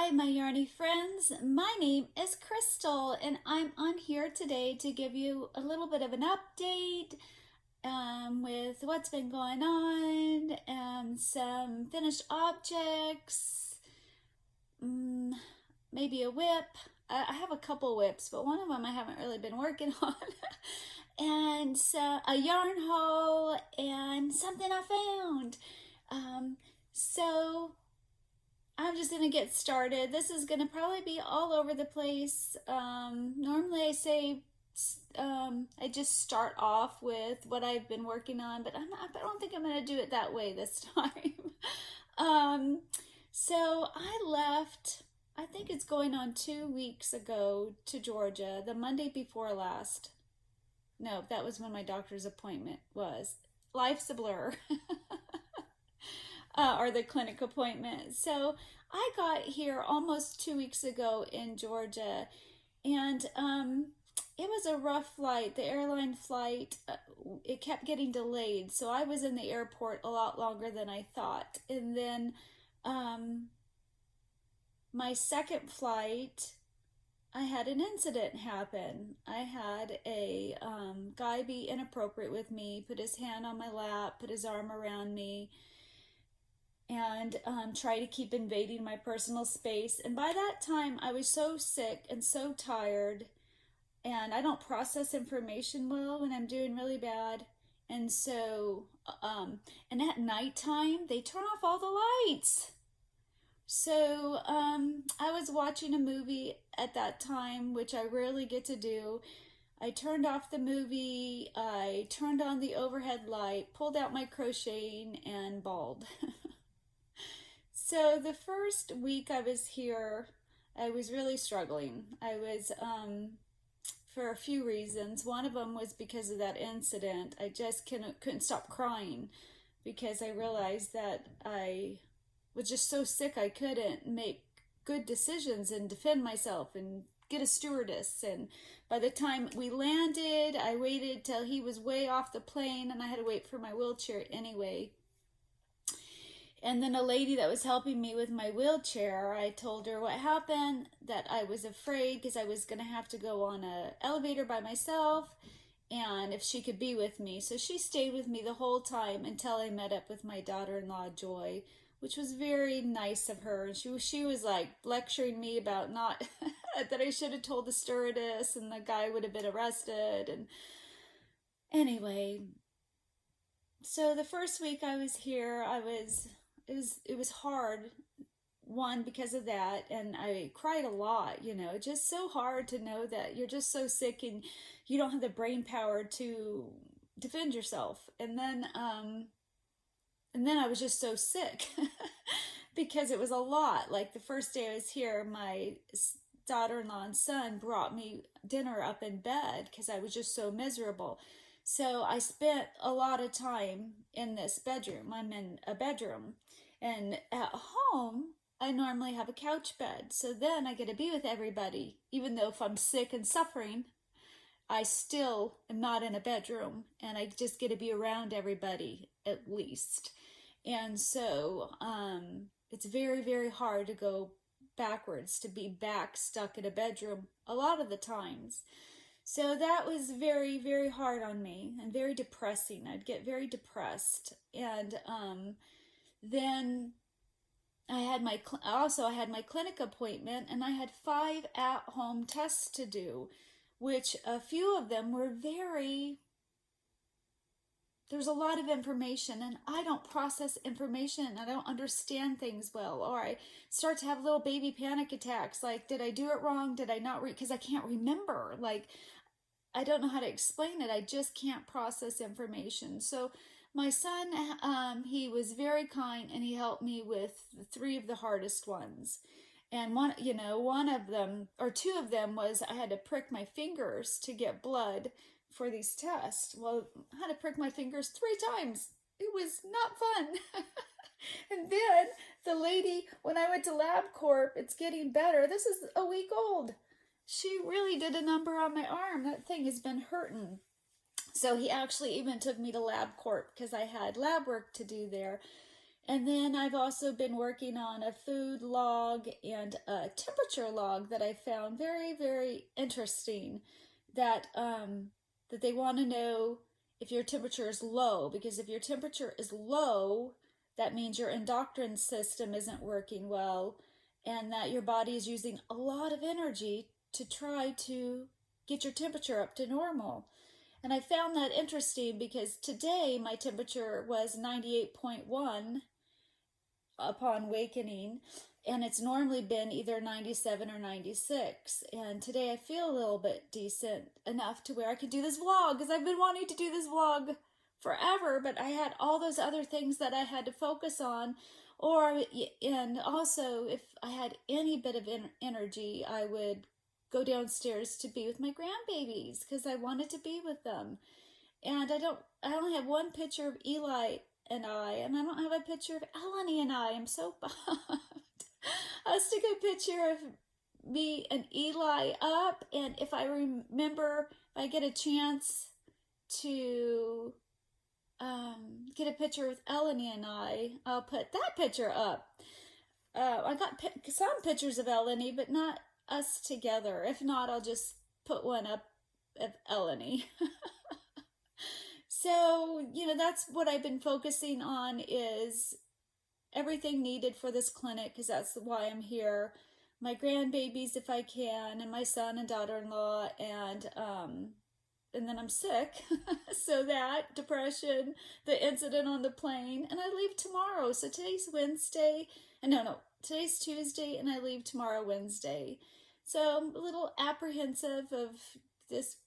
Hi, my yarny friends. My name is Crystal, and I'm on here today to give you a little bit of an update with what's been going on, some finished objects, maybe a whip. I have a couple whips, but one of them I haven't really been working on. And a yarn haul and something I found. So I'm just going to get started. This is going to probably be all over the place. Normally I say I just start off with what I've been working on, but I don't think I'm going to do it that way this time. So I left, I think it's going on 2 weeks ago, to Georgia, the Monday before last. No, that was when my doctor's appointment was. Life's a blur. Or the clinic appointment. So I got here almost 2 weeks ago in Georgia, and it was a rough flight. The airline flight, it kept getting delayed, so I was in the airport a lot longer than I thought. And then my second flight, I had an incident happen. I had a guy be inappropriate with me, put his hand on my lap, put his arm around me, and try to keep invading my personal space. And by that time, I was so sick and so tired, and I don't process information well when I'm doing really bad. And so, and at nighttime, they turn off all the lights. So I was watching a movie at that time, which I rarely get to do. I turned off the movie, I turned on the overhead light, pulled out my crocheting, and bawled. So the first week I was here, I was really struggling. I was, for a few reasons. One of them was because of that incident. I just couldn't stop crying because I realized that I was just so sick I couldn't make good decisions and defend myself and get a stewardess. And by the time we landed, I waited till he was way off the plane, and I had to wait for my wheelchair anyway. And then a lady that was helping me with my wheelchair, I told her what happened, that I was afraid because I was going to have to go on an elevator by myself, and if she could be with me. So she stayed with me the whole time until I met up with my daughter-in-law, Joy, which was very nice of her. And she was like lecturing me about not, that I should have told the stewardess and the guy would have been arrested. And anyway, so the first week I was here, it was hard, one, because of that, and I cried a lot, just so hard to know that you're just so sick and you don't have the brain power to defend yourself. And then I was just so sick because it was a lot. Like the first day I was here, my daughter-in-law and son brought me dinner up in bed because I was just so miserable. So I spent a lot of time in this bedroom. I'm in a bedroom. And at home, I normally have a couch bed. So then I get to be with everybody. Even though if I'm sick and suffering, I still am not in a bedroom. And I just get to be around everybody, at least. And so it's very, very hard to go backwards, to be back stuck in a bedroom a lot of the times. So that was very, very hard on me and very depressing. I'd get very depressed. And then I had my clinic appointment, and I had 5 at-home tests to do, which a few of them were there's a lot of information, and I don't process information. I don't understand things well, or I start to have little baby panic attacks. Like, did I do it wrong? Did I not because I can't remember. Like, I don't know how to explain it. I just can't process information. So my son, he was very kind, and he helped me with 3 of the hardest ones. And one of them, or 2 of them, was I had to prick my fingers to get blood for these tests. Well, I had to prick my fingers 3 times. It was not fun. And then the lady, when I went to LabCorp, it's getting better. This is a week old. She really did a number on my arm. That thing has been hurting. So he actually even took me to LabCorp because I had lab work to do there. And then I've also been working on a food log and a temperature log that I found very, very interesting, that that they want to know if your temperature is low, because if your temperature is low, that means your endocrine system isn't working well, and that your body is using a lot of energy to try to get your temperature up to normal. And I found that interesting because today my temperature was 98.1 upon awakening, and it's normally been either 97 or 96. And today I feel a little bit decent enough to where I could do this vlog, because I've been wanting to do this vlog forever, but I had all those other things that I had to focus on. And also, if I had any bit of energy, I would go downstairs to be with my grandbabies because I wanted to be with them. And I only have one picture of Eli and I don't have a picture of Eleni and I. I'm so bummed. I'll stick a picture of me and Eli up, and if I remember, if I get a chance to get a picture with Eleni and I'll put that picture up. I got some pictures of Eleni, but not us together. If not, I'll just put one up of Eleni. So, that's what I've been focusing on, is everything needed for this clinic, because that's why I'm here. My grandbabies, if I can, and my son and daughter-in-law, and then I'm sick. So that, depression, the incident on the plane, and I leave tomorrow. So today's Wednesday, and today's Tuesday, and I leave tomorrow Wednesday. So I'm a little apprehensive of this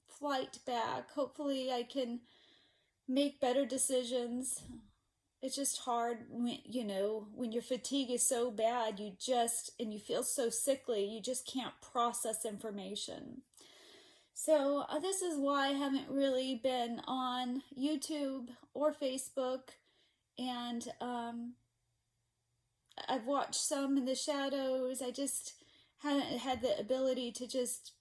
flight back. Hopefully I can make better decisions. It's just hard when your fatigue is so bad, and you feel so sickly, you just can't process information. So this is why I haven't really been on YouTube or Facebook, and I've watched some in the shadows. I just haven't had the ability to just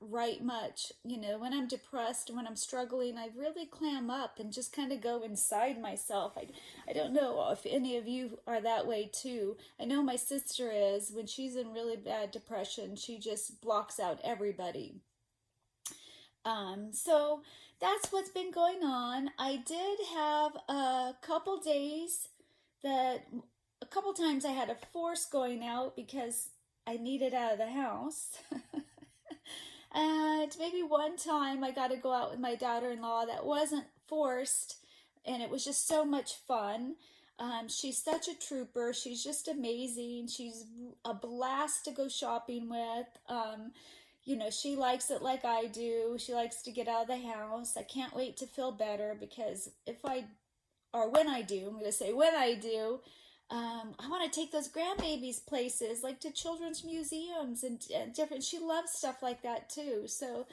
write much. When I'm depressed, when I'm struggling, I really clam up and just kind of go inside myself. I don't know if any of you are that way too. I know my sister is. When she's in really bad depression, she just blocks out everybody. So that's what's been going on. I did have a couple days that a couple times I had to force going out because I needed out of the house. And maybe one time I got to go out with my daughter-in-law that wasn't forced, and it was just so much fun. She's such a trooper. She's just amazing. She's a blast to go shopping with. She likes it like I do. She likes to get out of the house. I can't wait to feel better, because when I do, I want to take those grandbabies places, like to children's museums and different. She loves stuff like that too. So,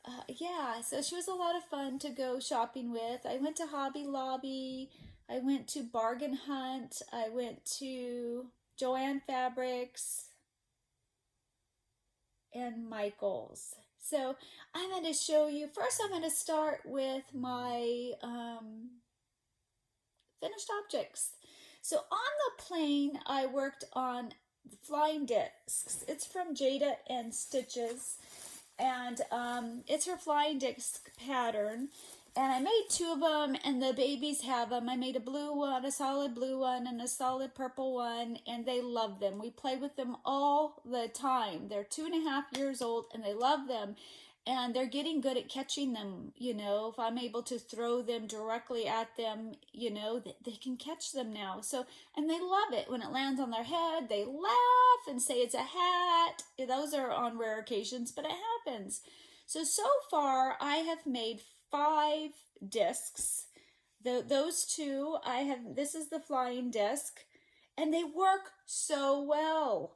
so she was a lot of fun to go shopping with. I went to Hobby Lobby. I went to Bargain Hunt. I went to Joann Fabrics and Michael's. So I'm going to show you. First, I'm going to start with my finished objects. So on the plane, I worked on flying discs. It's from Jayda and Stitches, and it's her flying disc pattern. And I made two of them, and the babies have them. I made a blue one, a solid blue one, and a solid purple one, and they love them. We play with them all the time. They're 2.5 years old, and they love them. And they're getting good at catching them, if I'm able to throw them directly at them, they can catch them now. So, and they love it. When it lands on their head, they laugh and say it's a hat. Those are on rare occasions, but it happens. So far, I have made 5 discs. Those two, this is the flying disc, and they work so well.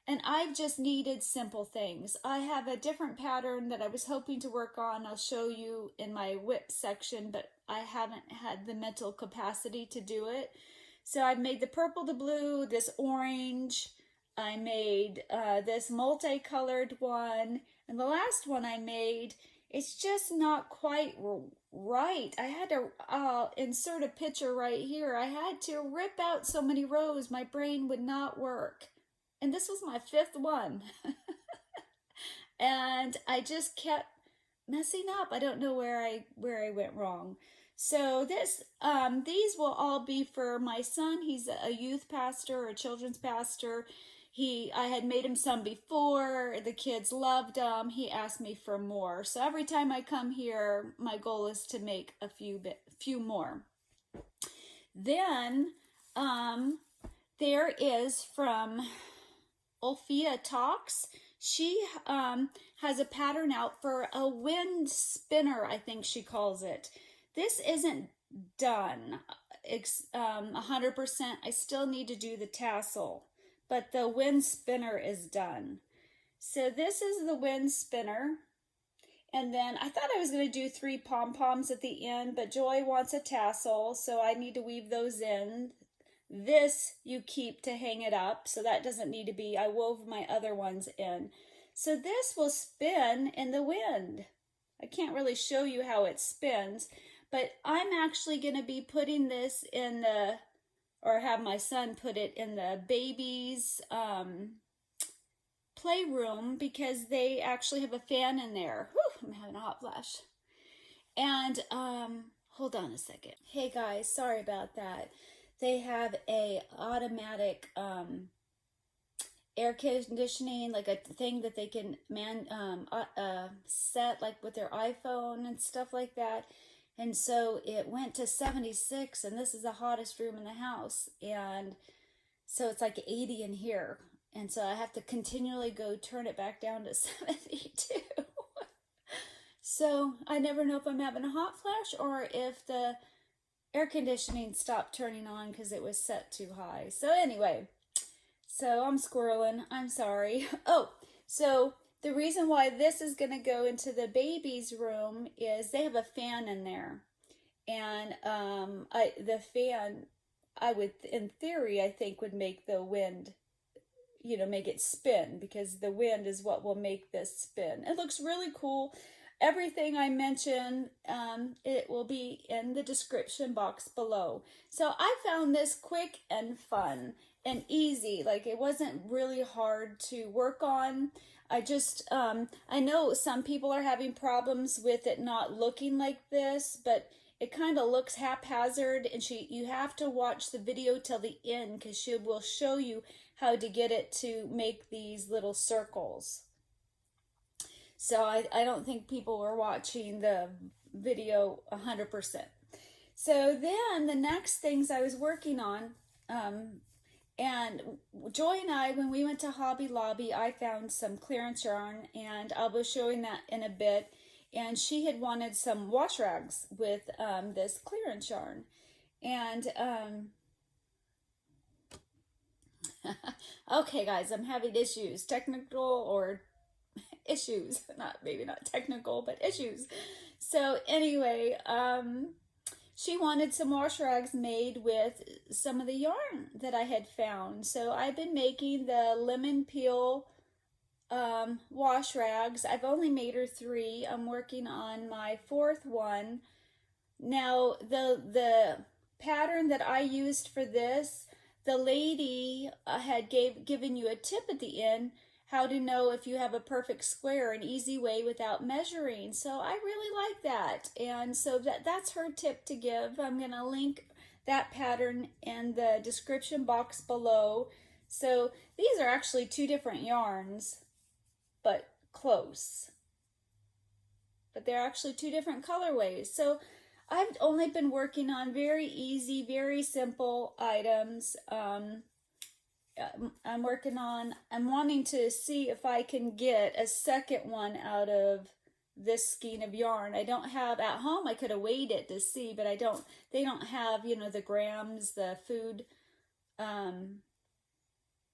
And I've just needed simple things. I have a different pattern that I was hoping to work on. I'll show you in my WIPS section, but I haven't had the mental capacity to do it. So I've made the purple, the blue, this orange. I made this multicolored one. And the last one I made it's just not quite right. I had to insert a picture right here. I had to rip out so many rows. My brain would not work. And this was my 5th one. And I just kept messing up. I don't know where I went wrong. So these will all be for my son. He's a youth pastor or a children's pastor. I had made him some before. The kids loved them. He asked me for more. So every time I come here, my goal is to make a few more. Then there is from Olpelia Talks. She has a pattern out for a wind spinner, I think she calls it. This isn't done 100%. I still need to do the tassel, but the wind spinner is done. So this is the wind spinner. And then I thought I was going to do 3 pom-poms at the end, but Joy wants a tassel, so I need to weave those in. This you keep to hang it up, so that doesn't need to be. I wove my other ones in. So this will spin in the wind. I can't really show you how it spins, but I'm actually going to be putting this in or have my son put it in the baby's playroom, because they actually have a fan in there. Whew, I'm having a hot flash. And hold on a second. Hey guys, sorry about that. They have a automatic air conditioning, like a thing that they can set like with their iPhone and stuff like that. And so it went to 76, and this is the hottest room in the house. And so it's like 80 in here. And so I have to continually go turn it back down to 72. So I never know if I'm having a hot flash or if the air conditioning stopped turning on because it was set too high. So anyway, so I'm squirreling. I'm sorry. Oh, so the reason why this is going to go into the baby's room is they have a fan in there. And the fan, I would, in theory, I think would make the wind, make it spin, because the wind is what will make this spin. It looks really cool. Everything I mention, it will be in the description box below. So I found this quick and fun and easy. Like, it wasn't really hard to work on. I just, I know some people are having problems with it not looking like this, but it kind of looks haphazard, and you have to watch the video till the end, because she will show you how to get it to make these little circles. So I don't think people were watching the video 100%. So then the next things I was working on, and Joy and I, when we went to Hobby Lobby, I found some clearance yarn, and I'll be showing that in a bit. And she had wanted some wash rags with this clearance yarn. And okay guys, I'm having issues, technical or issues, maybe not technical, but issues. So anyway, she wanted some wash rags made with some of the yarn that I had found. So I've been making the lemon peel wash rags. I've only made her 3. I'm working on my 4th one. Now the pattern that I used for this, the lady had given you a tip at the end, how to know if you have a perfect square, an easy way without measuring. So I really like that. And so that's her tip to give. I'm going to link that pattern in the description box below. So these are actually 2 different yarns, but close. But they're actually 2 different colorways. So I've only been working on very easy, very simple items. I'm wanting to see if I can get a second one out of this skein of yarn. I don't have, at home I could have weighed it to see, but they don't have, the grams, the food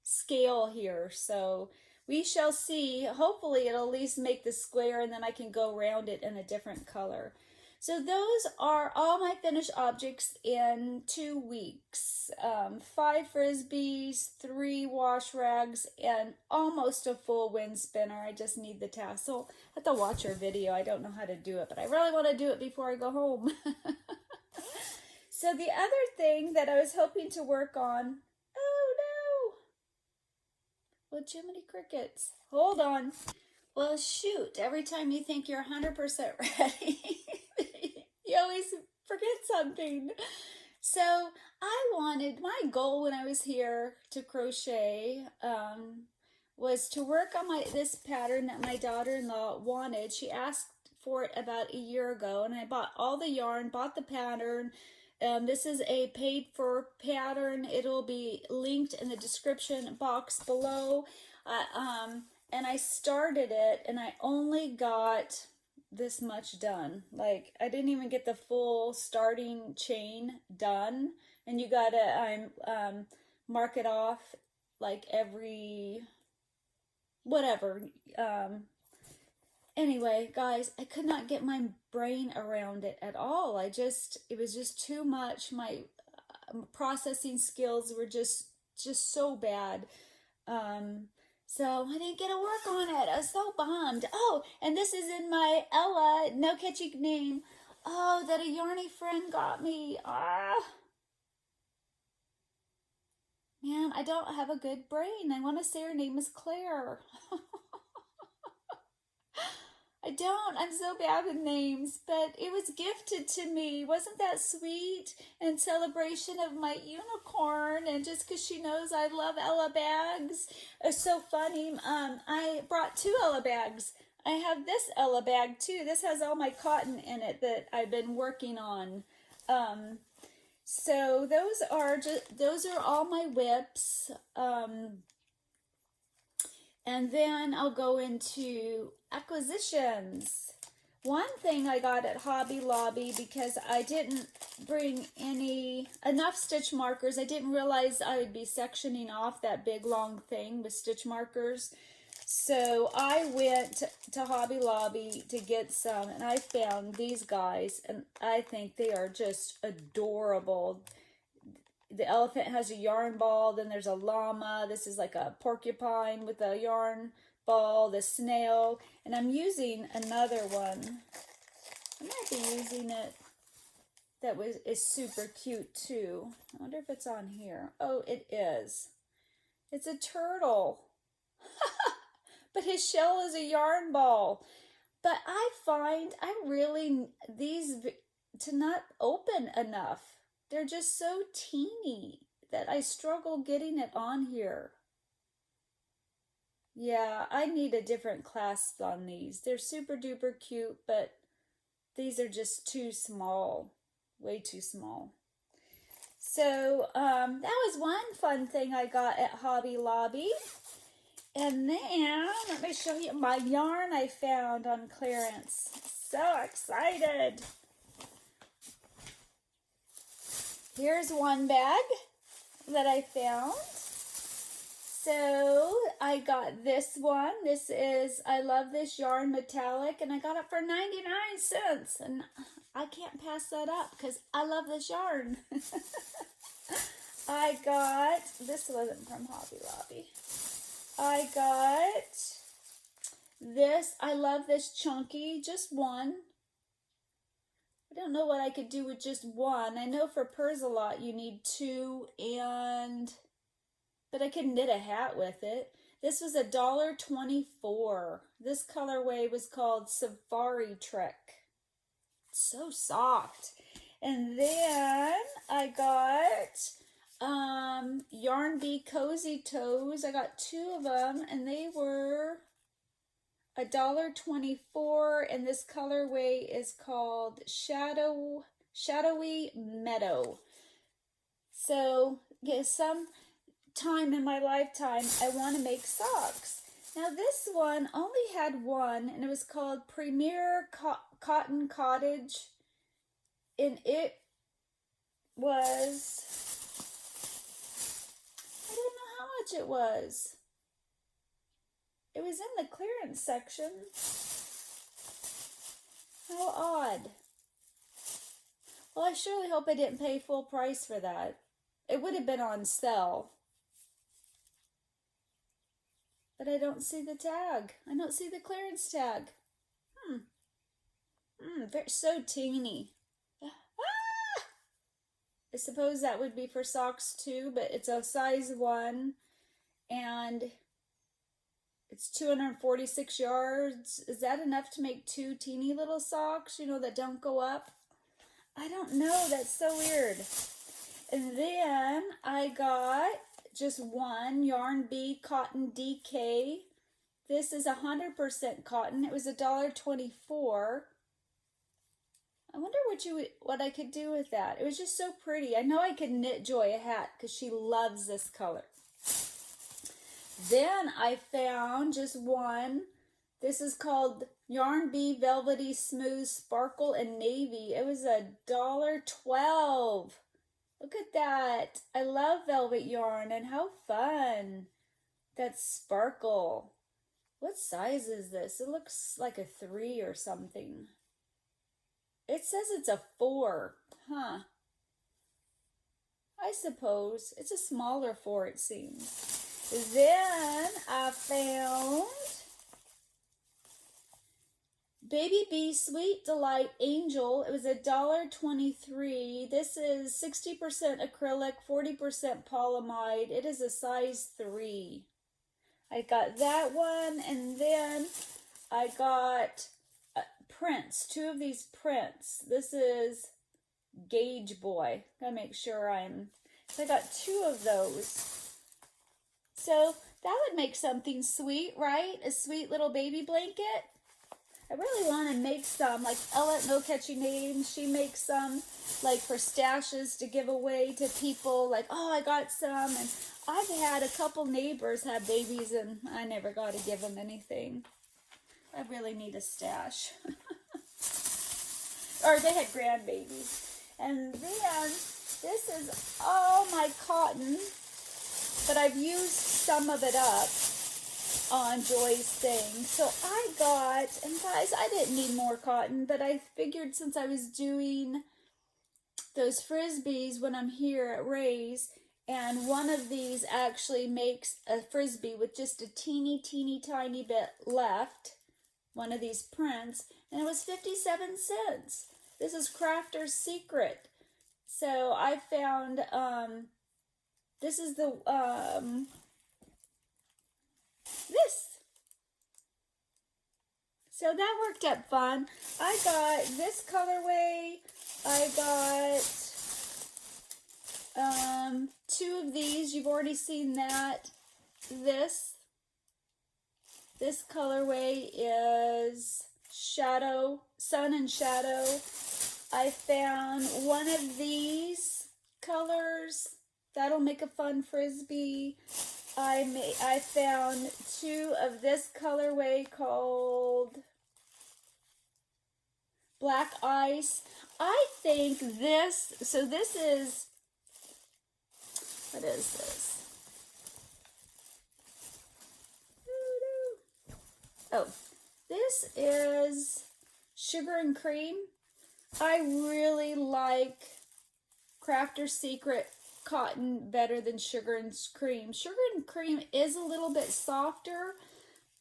scale here. So we shall see. Hopefully it'll at least make the square, and then I can go around it in a different color. So those are all my finished objects in 2 weeks. 5 frisbees, 3 wash rags, and almost a full wind spinner. I just need the tassel. I have to watch her video. I don't know how to do it, but I really want to do it before I go home. So the other thing that I was hoping to work on, oh no! Well, Jiminy Crickets, hold on. Well, shoot, every time you think you're 100% ready, you always forget something. So my goal when I was here to crochet was to work on this pattern that my daughter-in-law wanted. She asked for it about a year ago, and I bought all the yarn, bought the pattern. This is a paid for pattern. It'll be linked in the description box below. And I started it, and I only got this much done. Like, I didn't even get the full starting chain done. And you gotta mark it off like every whatever. Anyway, guys, I could not get my brain around it at all. It was just too much. My processing skills were just so bad. So I didn't get to work on it. I was so bummed. Oh, and this is in my Ella, no catchy name. Oh, that a yarny friend got me. Man, I don't have a good brain. I want to say her name is Claire. I don't. I'm so bad with names, but it was gifted to me. Wasn't that sweet? In celebration of my unicorn, and just because she knows I love Ella bags. It's so funny. I brought 2 Ella bags. I have this Ella bag too. This has all my cotton in it that I've been working on. So those are all my WIPS. And then I'll go into acquisitions. One thing I got at Hobby Lobby, because I didn't bring enough stitch markers. I didn't realize I would be sectioning off that big long thing with stitch markers. So I went to Hobby Lobby to get some, and I found these guys, and I think they are just adorable. The elephant has a yarn ball, then there's a llama. This is like a porcupine with a yarn ball, the snail, and I'm using another one. I might be using it that is super cute too. I wonder if it's on here. Oh, it is. It's a turtle. But his shell is a yarn ball. But I find these to not open enough. They're just so teeny that I struggle getting it on here. Yeah, I need a different clasp on these. They're super duper cute, but these are just too small. Way too small. So that was one fun thing I got at Hobby Lobby. And then, let me show you my yarn I found on clearance. So excited. Here's one bag that I found. So I got this one. This is, I love this yarn metallic, and I got it for 99 cents. And I can't pass that up because I love this yarn. I got, this wasn't from Hobby Lobby. I got this. I love this chunky, just one. I don't know what I could do with just one. I know for Purrsalot you need 2, but I could knit a hat with it. This was $1.24. This colorway was called Safari Trek. So soft. And then I got Yarn Bee Cozy Toes. I got 2 of them, and they were $1.24, and this colorway is called Shadowy Meadow. So, yeah, some time in my lifetime, I want to make socks. Now, this one only had one, and it was called Premier Cotton Cottage, and it was, I don't know how much it was. It was in the clearance section. How odd. Well, I surely hope I didn't pay full price for that. It would have been on sale. But I don't see the tag. I don't see the clearance tag. They're so teeny. Ah! I suppose that would be for socks too, but it's a size 1 and it's 246 yards. Is that enough to make 2 teeny little socks, you know, that don't go up? I don't know. That's so weird. And then I got just one Yarn Bee Cotton DK. This is 100% cotton. It was $1.24. I wonder what I could do with that. It was just so pretty. I know I could knit Joy a hat because she loves this color. Then I found just one. This is called Yarn Bee Velvety Smooth Sparkle and Navy. It was $1.12. Look at that. I love velvet yarn and how fun. That's sparkle. What size is this? It looks like a 3 or something. It says it's a 4. Huh. I suppose. It's a smaller 4, it seems. Then I found Baby Bee Sweet Delight Angel. It was $1.23. This is 60% acrylic, 40% polyamide. It is a size 3. I got that one, and then I got prints, 2 of these prints. This is Gauge Boy. Gotta make sure I got 2 of those. So that would make something sweet, right? A sweet little baby blanket. I really want to make some, like Ella at No Catchy Names. She makes some, like for stashes to give away to people. Like, oh, I got some. And I've had a couple neighbors have babies, and I never got to give them anything. I really need a stash. Or they had grandbabies. And then this is all my cotton, but I've used some of it up on Joy's thing. So I got, and guys, I didn't need more cotton, but I figured since I was doing those frisbees when I'm here at Ray's, and one of these actually makes a frisbee with just a teeny tiny bit left, one of these prints, and it was 57 cents. This is Crafter's Secret. So I found, this is the, this. So that worked out fun. I got this colorway. I got 2 of these. You've already seen that. This colorway is Shadow, Sun and Shadow. I found one of these colors. That'll make a fun frisbee. I found 2 of this colorway called Black Ice. I think this, so this is, what is this? Oh, this is Sugar and Cream. I really like Crafter's Secret cotton better than Sugar and Cream. Sugar and Cream is a little bit softer,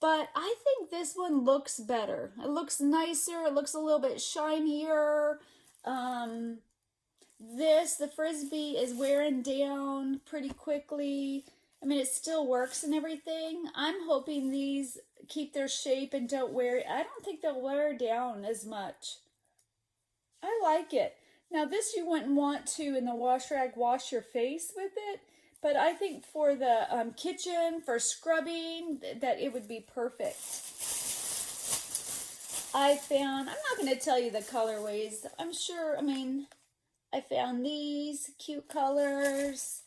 but I think this one looks better. It looks nicer. It looks a little bit shinier. The frisbee is wearing down pretty quickly. I mean, it still works and everything. I'm hoping these keep their shape and don't wear, I don't think they'll wear down as much. I like it. Now this you wouldn't want to in the wash rag wash your face with it, but I think for the kitchen, for scrubbing, that it would be perfect. I found, I'm not going to tell you the colorways. I'm sure, I mean, I found these cute colors.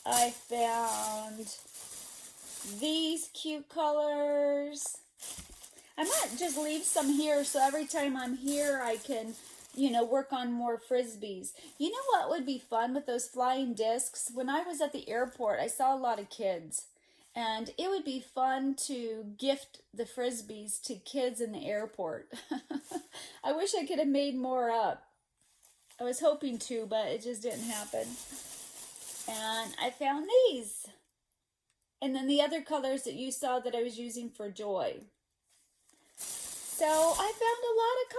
I found these cute colors. I might just leave some here so every time I'm here I can, you know, work on more frisbees. You know what would be fun with those flying discs? When I was at the airport, I saw a lot of kids. And it would be fun to gift the frisbees to kids in the airport. I wish I could have made more up. I was hoping to, but it just didn't happen. And I found these. And then the other colors that you saw that I was using for Joy. So I found a lot of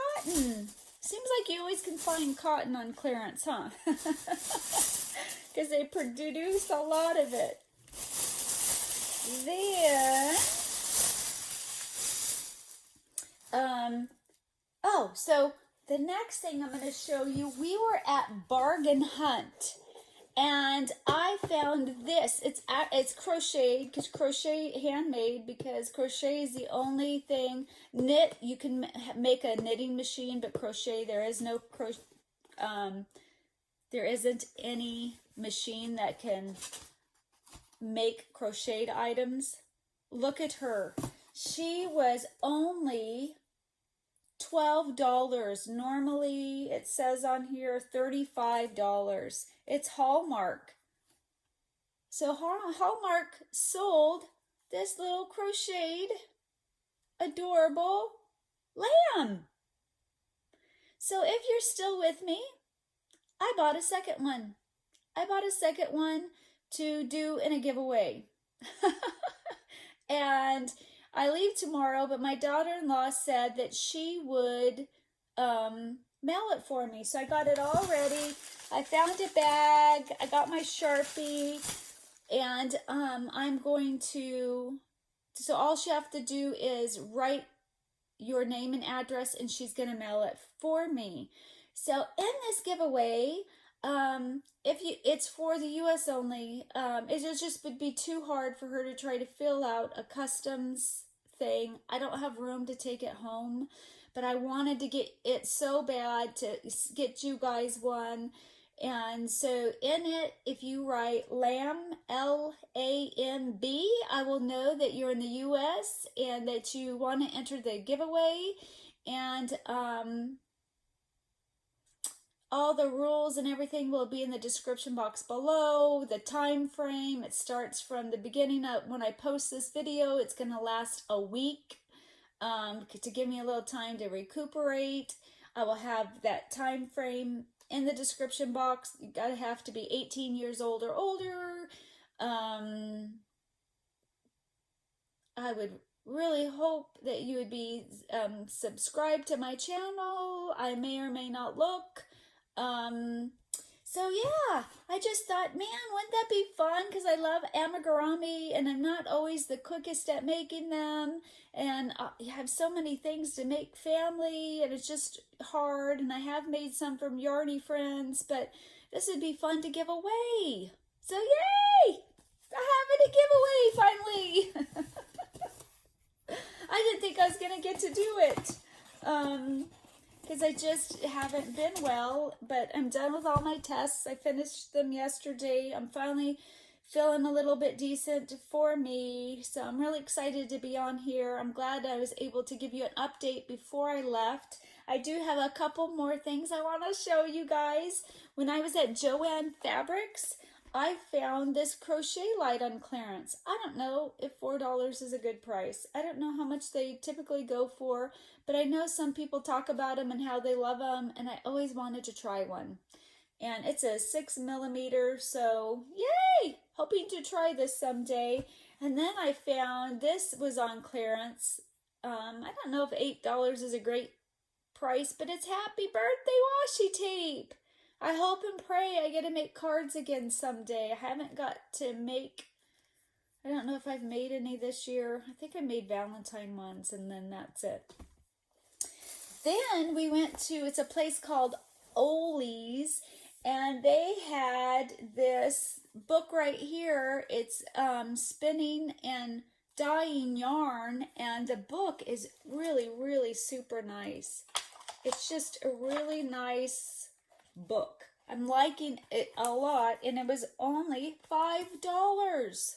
cotton. Seems like you always can find cotton on clearance, huh? Because they produce a lot of it. Then, so the next thing I'm going to show you, we were at Bargain Hunt. And I found this. It's crocheted, because crochet handmade, because crochet is the only thing. Knit, you can make a knitting machine, but crochet, there is no there isn't any machine that can make crocheted items. Look at her. She was only $12. Normally, it says on here $35. It's Hallmark. So Hallmark sold this little crocheted, adorable lamb. So if you're still with me, I bought a second one. I bought a second one to do in a giveaway. And I leave tomorrow, but my daughter-in-law said that she would mail it for me. So I got it all ready. I found a bag. I got my Sharpie. And I'm going to, so all she have to do is write your name and address, and she's going to mail it for me. So in this giveaway, it's for the U.S. only. It just would be too hard for her to try to fill out a customs thing. I don't have room to take it home, but I wanted to get it so bad to get you guys one. And so in it, if you write Lamb, L-A-M-B, I will know that you're in the U.S. and that you want to enter the giveaway. And all the rules and everything will be in the description box below. The time frame, it starts from the beginning of when I post this video. It's going to last a week to give me a little time to recuperate. I will have that time frame in the description box. You gotta have to be 18 years old or older. I would really hope that you would be subscribed to my channel. I may or may not look. So yeah, I just thought, man, wouldn't that be fun? Because I love amigurumi, and I'm not always the quickest at making them, and you have so many things to make family, and it's just hard. And I have made some from Yarny Friends, but this would be fun to give away. So yay! I have a giveaway finally. I didn't think I was gonna get to do it. Because I just haven't been well, but I'm done with all my tests. I finished them yesterday. I'm finally feeling a little bit decent for me, so I'm really excited to be on here. I'm glad I was able to give you an update before I left. I do have a couple more things I want to show you guys. When I was at Joann Fabrics, I found this crochet light on clearance. I don't know if $4 is a good price. I don't know how much they typically go for, but I know some people talk about them and how they love them, and I always wanted to try one. And it's a 6mm, so yay! Hoping to try this someday. And then I found this was on clearance. I don't know if $8 is a great price, but it's Happy Birthday washi tape. I hope and pray I get to make cards again someday. I haven't got to make, I don't know if I've made any this year. I think I made Valentine ones, and then that's it. Then we went to, it's a place called Ole's, and they had this book right here. It's spinning and dyeing yarn, and the book is really, really super nice. It's just a really nice book. I'm liking it a lot, and it was only $5.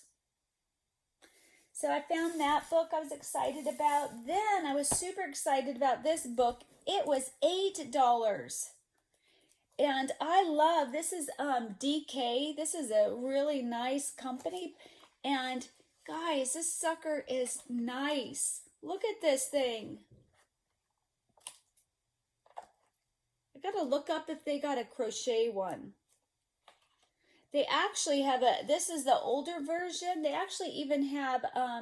So I found that book I was excited about. Then I was super excited about this book. It was $8. And I love, this is DK. This is a really nice company. And guys, this sucker is nice. Look at this thing. I gotta look up if they got a crochet one. They actually have this is the older version. They actually even have, I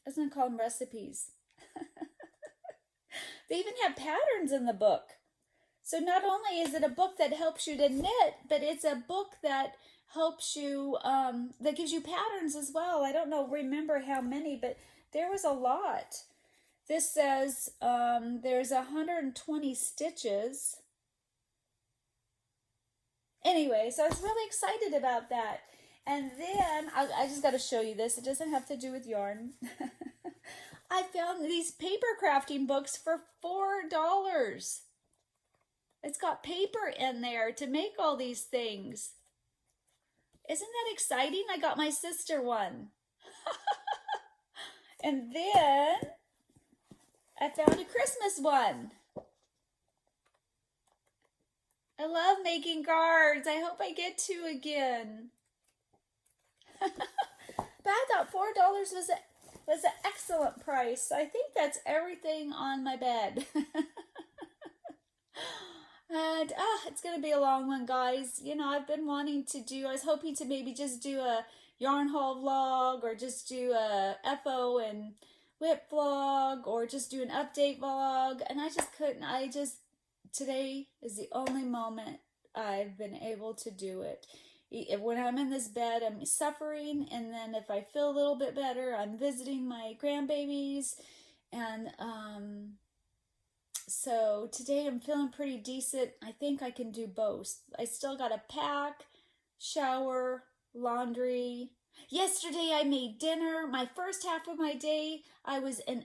was gonna call them recipes. They even have patterns in the book. So not only is it a book that helps you to knit, but it's a book that helps you, that gives you patterns as well. I don't know, remember how many, but there was a lot. This says there's 120 stitches. Anyway, so I was really excited about that. And then, I just got to show you this. It doesn't have to do with yarn. I found these paper crafting books for $4. It's got paper in there to make all these things. Isn't that exciting? I got my sister one. And then I found a Christmas one. I love making cards. I hope I get to again. But I thought $4 was an excellent price. I think that's everything on my bed. And it's going to be a long one, guys. You know, I've been wanting to do, I was hoping to maybe just do a yarn haul vlog, or just do a FO and WIP vlog, or just do an update vlog. And I just couldn't. Today is the only moment I've been able to do it. When I'm in this bed, I'm suffering, and then if I feel a little bit better, I'm visiting my grandbabies, and so today I'm feeling pretty decent. I think I can do both. I still got to pack, shower, laundry. Yesterday I made dinner. My first half of my day, I was in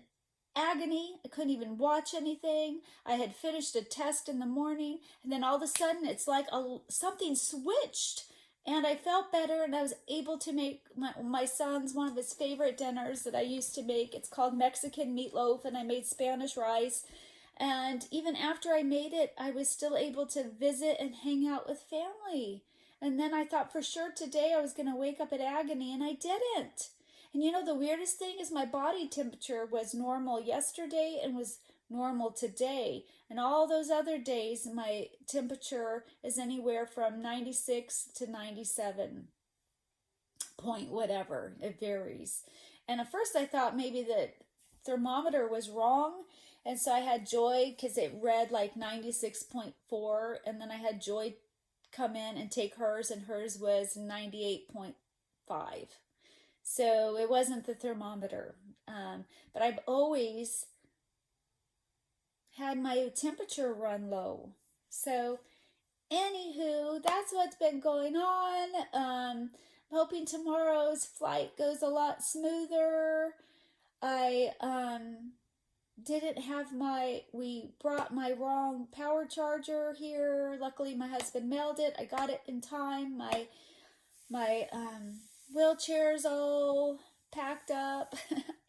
agony. I couldn't even watch anything. I had finished a test in the morning, and then all of a sudden it's like something switched, and I felt better, and I was able to make my son's one of his favorite dinners that I used to make. It's called Mexican meatloaf, and I made Spanish rice. And even after I made it, I was still able to visit and hang out with family. And then I thought for sure today I was going to wake up in agony, and I didn't. And you know, the weirdest thing is my body temperature was normal yesterday and was normal today. And all those other days, my temperature is anywhere from 96 to 97 point whatever. It varies. And at first I thought maybe the thermometer was wrong. And so I had Joy, because it read like 96.4. And then I had Joy come in and take hers, and hers was 98.5. So it wasn't the thermometer. But I've always had my temperature run low. So anywho, that's what's been going on. I'm hoping tomorrow's flight goes a lot smoother. I didn't have we brought my wrong power charger here. Luckily my husband mailed it. I got it in time. My wheelchair's all packed up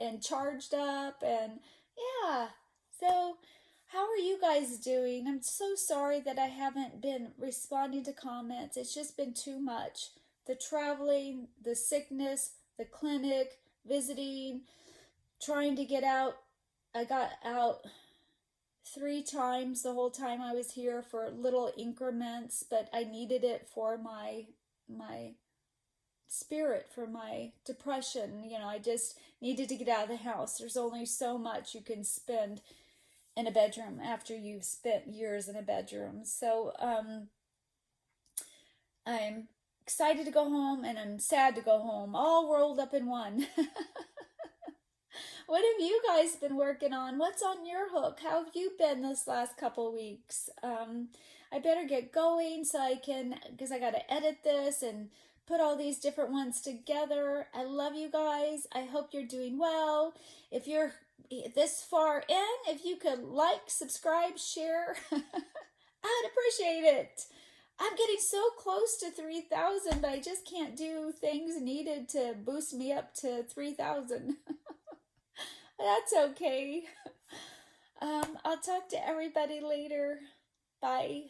and charged up, and yeah. So how are you guys doing? I'm so sorry that I haven't been responding to comments. It's just been too much. The traveling, the sickness, the clinic, visiting, trying to get out. I got out 3 times the whole time I was here for little increments, but I needed it for my spirit, for my depression. You know, I just needed to get out of the house. There's only so much you can spend in a bedroom after you've spent years in a bedroom. So I'm excited to go home, and I'm sad to go home, all rolled up in one. What have you guys been working on? What's on your hook? How have you been this last couple weeks? I better get going so I can, because I got to edit this and put all these different ones together. I love you guys. I hope you're doing well. If you're this far in, if you could like, subscribe, share, I'd appreciate it. I'm getting so close to 3,000, but I just can't do things needed to boost me up to 3,000. That's okay. I'll talk to everybody later. Bye.